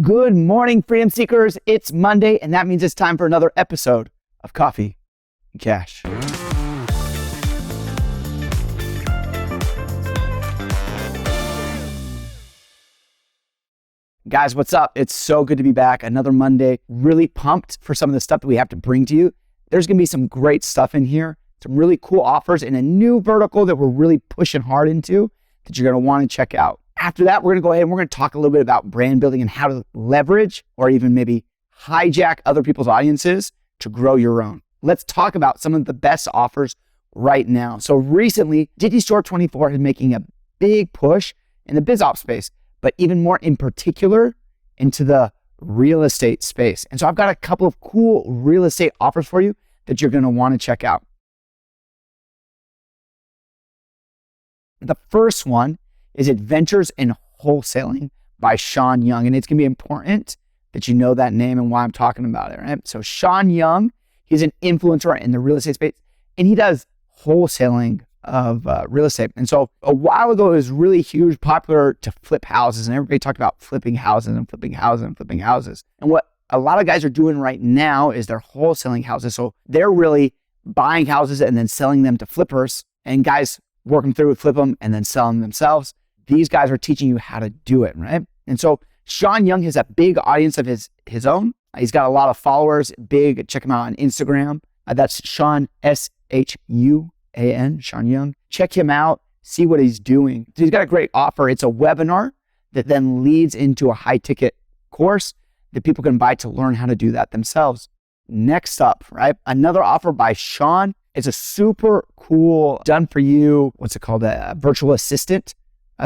Good morning, Freedom Seekers. It's Monday, and that means it's time for another episode of Coffee and Cash. Guys, what's up? It's so good to be back. Another Monday. Really pumped for some of the stuff that we have to bring to you. There's going to be some great stuff in here, some really cool offers in a new vertical that we're really pushing hard into that you're going to want to check out. After that, we're going to go ahead and we're going to talk a little bit about brand building and how to leverage or even maybe hijack other people's audiences to grow your own. Let's talk about some of the best offers right now. So recently, Digistore24 is making a big push in the biz ops space, but even more in particular into the real estate space. And so I've got a couple of cool real estate offers for you that you're going to want to check out. The first one is Adventures in Wholesaling by Sean Young. And it's going to be important that you know that name and why I'm talking about it, right? So Sean Young, he's an influencer in the real estate space, and he does wholesaling of real estate. And so a while ago, it was really huge, popular to flip houses, and everybody talked about flipping houses and flipping houses and flipping houses. And what a lot of guys are doing right now is they're wholesaling houses. So they're really buying houses and then selling them to flippers, and guys work them through, flip them, and then sell them themselves. These guys are teaching you how to do it, right? And so Sean Young has a big audience of his own. He's got a lot of followers, big. Check him out on Instagram. That's Sean, S-H-U-A-N, Sean Young. Check him out, see what he's doing. So he's got a great offer. It's a webinar that then leads into a high ticket course that people can buy to learn how to do that themselves. Next up, right? Another offer by Sean. It's a super cool, done for you, what's it called? A virtual assistant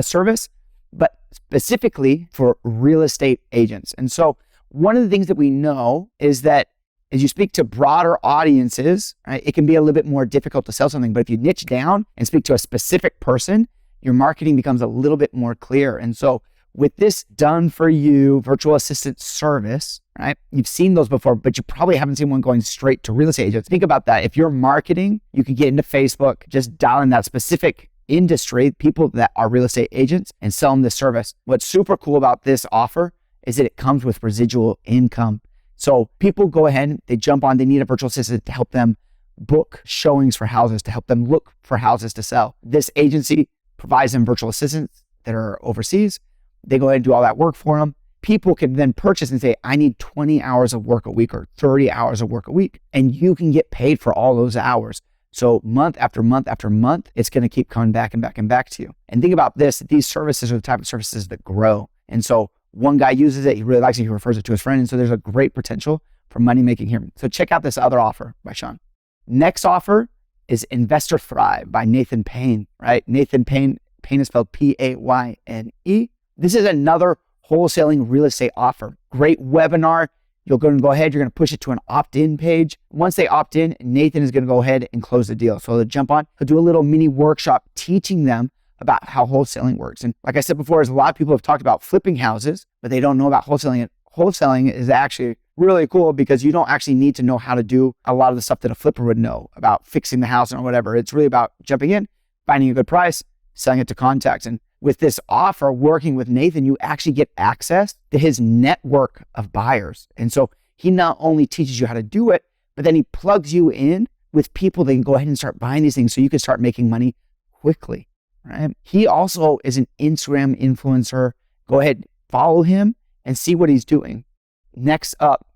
service, but specifically for real estate agents. And so one of the things that we know is that as you speak to broader audiences, right, it can be a little bit more difficult to sell something. But if you niche down and speak to a specific person, your marketing becomes a little bit more clear. And so with this done for you virtual assistant service, right, you've seen those before, but you probably haven't seen one going straight to real estate agents. Think about that. If you're marketing, you could get into Facebook, just dial in that specific industry, people that are real estate agents, and sell them this service. What's super cool about this offer is that it comes with residual income. So people go ahead, they jump on, they need a virtual assistant to help them book showings for houses, to help them look for houses to sell. This agency provides them virtual assistants that are overseas. They go ahead and do all that work for them. People can then purchase and say, I need 20 hours of work a week or 30 hours of work a week. And you can get paid for all those hours. So month after month after month, it's going to keep coming back and back and back to you. And think about this, these services are the type of services that grow. And so one guy uses it, he really likes it, he refers it to his friend. And so there's a great potential for money making here. So check out this other offer by Sean. Next offer is Investor Thrive by Nathan Payne, right? Nathan Payne is spelled P-A-Y-N-E. This is another wholesaling real estate offer. Great webinar. You're going to go ahead, you're going to push it to an opt-in page. Once they opt in, Nathan is going to go ahead and close the deal. So they'll jump on, he'll do a little mini workshop teaching them about how wholesaling works. And like I said before, a lot of people have talked about flipping houses, but they don't know about wholesaling. And wholesaling is actually really cool because you don't actually need to know how to do a lot of the stuff that a flipper would know about fixing the house or whatever. It's really about jumping in, finding a good price, selling it to contacts. And with this offer, working with Nathan, you actually get access to his network of buyers. And so he not only teaches you how to do it, but then he plugs you in with people that can go ahead and start buying these things so you can start making money quickly, right? He also is an Instagram influencer. Go ahead, follow him and see what he's doing. Next up,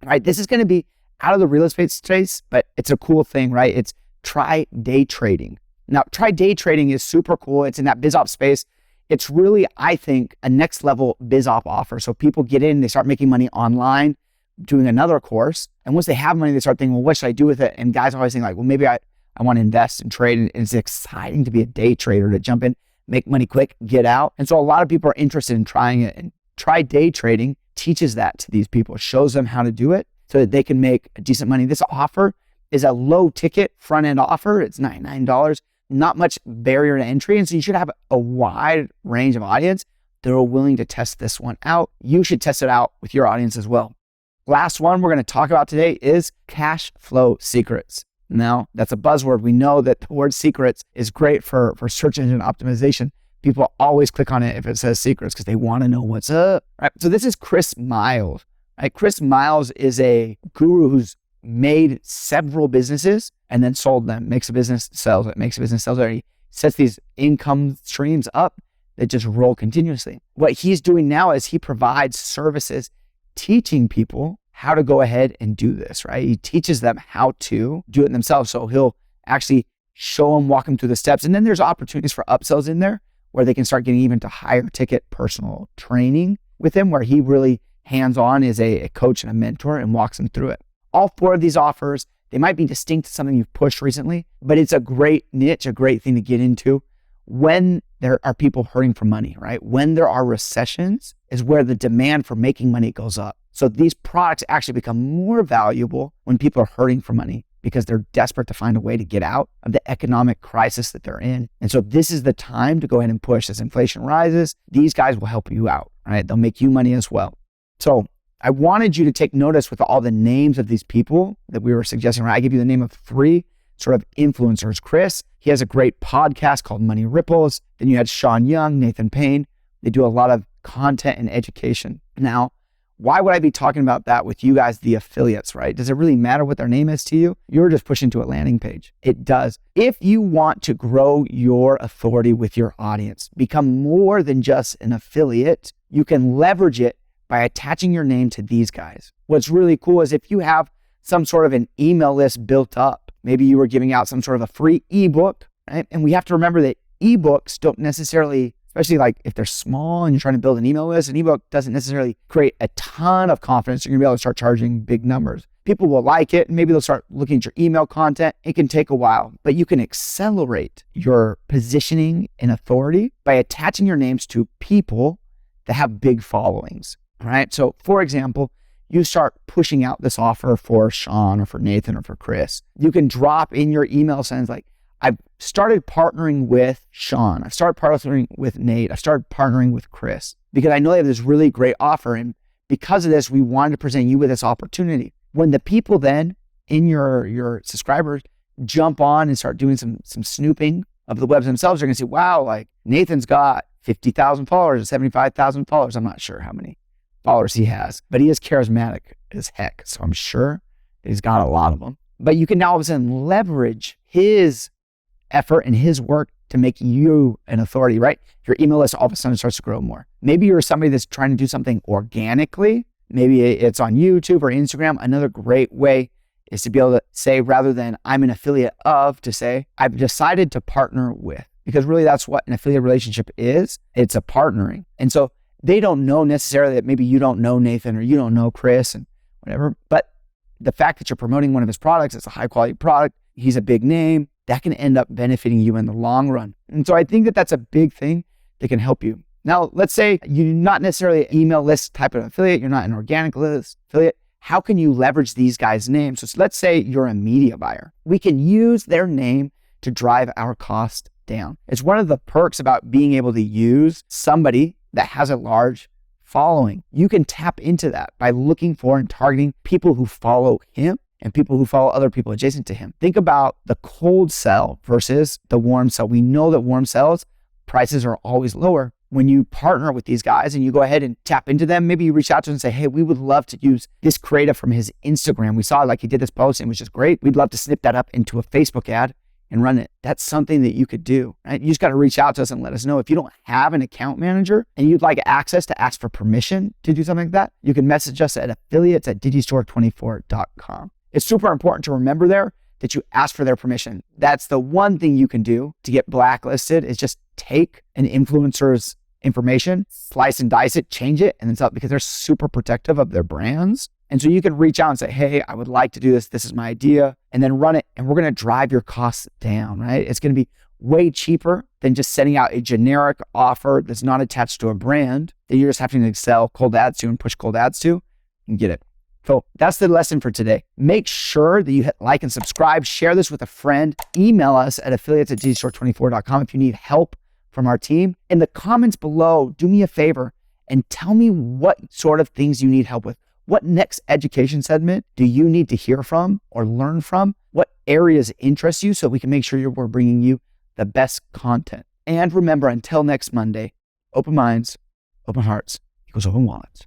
right? This is going to be out of the real estate space, but it's a cool thing, right? It's try day trading. Now, try day trading is super cool. It's in that biz op space. It's really, I think, a next level biz op offer. So people get in, they start making money online, doing another course. And once they have money, they start thinking, well, what should I do with it? And guys always think like, well, maybe I want to invest and trade. And it's exciting to be a day trader, to jump in, make money quick, get out. And so a lot of people are interested in trying it. And try day trading teaches that to these people, shows them how to do it so that they can make decent money. This offer is a low ticket front end offer. It's $99. Not much barrier to entry. And so you should have a wide range of audience that are willing to test this one out. You should test it out with your audience as well. Last one we're going to talk about today is Cashflow Secrets. Now, that's a buzzword. We know that the word secrets is great for search engine optimization, People always click on it if it says secrets because they want to know what's up, right? So this is Chris Miles, right? Chris Miles is a guru who's made several businesses and then sold them, makes a business, sells it, makes a business, sells it. He sets these income streams up that just roll continuously. What he's doing now is he provides services teaching people how to go ahead and do this, right? He teaches them how to do it themselves. So he'll actually show them, walk them through the steps. And then there's opportunities for upsells in there where they can start getting even to higher ticket personal training with him, where he really hands-on is a coach and a mentor and walks them through it. All 4 of these offers, they might be distinct to something you've pushed recently, but it's a great niche, a great thing to get into when there are people hurting for money, right? When there are recessions is where the demand for making money goes up. So these products actually become more valuable when people are hurting for money because they're desperate to find a way to get out of the economic crisis that they're in. And so this is the time to go ahead and push. As inflation rises, these guys will help you out, right? They'll make you money as well. So I wanted you to take notice with all the names of these people that we were suggesting, right? I give you the name of 3 sort of influencers. Chris, he has a great podcast called Money Ripples. Then you had Sean Young, Nathan Payne. They do a lot of content and education. Now, why would I be talking about that with you guys, the affiliates, right? Does it really matter what their name is to you? You're just pushing to a landing page. It does. If you want to grow your authority with your audience, become more than just an affiliate, you can leverage it by attaching your name to these guys. What's really cool is if you have some sort of an email list built up, maybe you were giving out some sort of a free ebook, right? And we have to remember that ebooks don't necessarily, especially like if they're small and you're trying to build an email list, an ebook doesn't necessarily create a ton of confidence. You're gonna be able to start charging big numbers. People will like it and maybe they'll start looking at your email content. It can take a while, but you can accelerate your positioning and authority by attaching your names to people that have big followings. Right? So for example, you start pushing out this offer for Sean or for Nathan or for Chris. You can drop in your email sends like, I've started partnering with Sean. I've started partnering with Nate. I've started partnering with Chris because I know they have this really great offer. And because of this, we wanted to present you with this opportunity. When the people then in your subscribers jump on and start doing some snooping of the webs themselves, they're going to see, wow, like Nathan's got 50,000 followers or 75,000 followers. I'm not sure how many followers he has, but he is charismatic as heck. So I'm sure he's got a lot of them. But you can now all of a sudden leverage his effort and his work to make you an authority, right? Your email list all of a sudden starts to grow more. Maybe you're somebody that's trying to do something organically. Maybe it's on YouTube or Instagram. Another great way is to be able to say, rather than I'm an affiliate of, to say, I've decided to partner with, because really that's what an affiliate relationship is. It's a partnering. And so they don't know necessarily that maybe you don't know Nathan or you don't know Chris and whatever, but the fact that you're promoting one of his products, it's a high quality product, he's a big name, that can end up benefiting you in the long run. And so I think that that's a big thing that can help you. Now, let's say you're not necessarily an email list type of affiliate, you're not an organic list affiliate. How can you leverage these guys' names? So let's say you're a media buyer. We can use their name to drive our cost down. It's one of the perks about being able to use somebody that has a large following. You can tap into that by looking for and targeting people who follow him and people who follow other people adjacent to him. Think about the cold sell versus the warm sell. We know that warm sells, prices are always lower. When you partner with these guys and you go ahead and tap into them, maybe you reach out to them and say, hey, we would love to use this creative from his Instagram. We saw like he did this post and it was just great. We'd love to snip that up into a Facebook ad and run it. That's something that you could do, right? You just got to reach out to us and let us know. If you don't have an account manager and you'd like access to ask for permission to do something like that, you can message us at affiliates@digistore24.com. It's super important to remember there that you ask for their permission. That's the one thing you can do to get blacklisted is just take an influencer's information, slice and dice it, change it, and then sell it, because they're super protective of their brands. And so you can reach out and say, hey, I would like to do this. This is my idea. And then run it. And we're going to drive your costs down, right? It's going to be way cheaper than just sending out a generic offer that's not attached to a brand that you're just having to sell cold ads to and push cold ads to and get it. So that's the lesson for today. Make sure that you hit like and subscribe. Share this with a friend. Email us at affiliates@digistore24.com if you need help from our team. In the comments below, do me a favor and tell me what sort of things you need help with. What next education segment do you need to hear from or learn from? What areas interest you so we can make sure we're bringing you the best content. And remember, until next Monday, open minds, open hearts equals open wallets.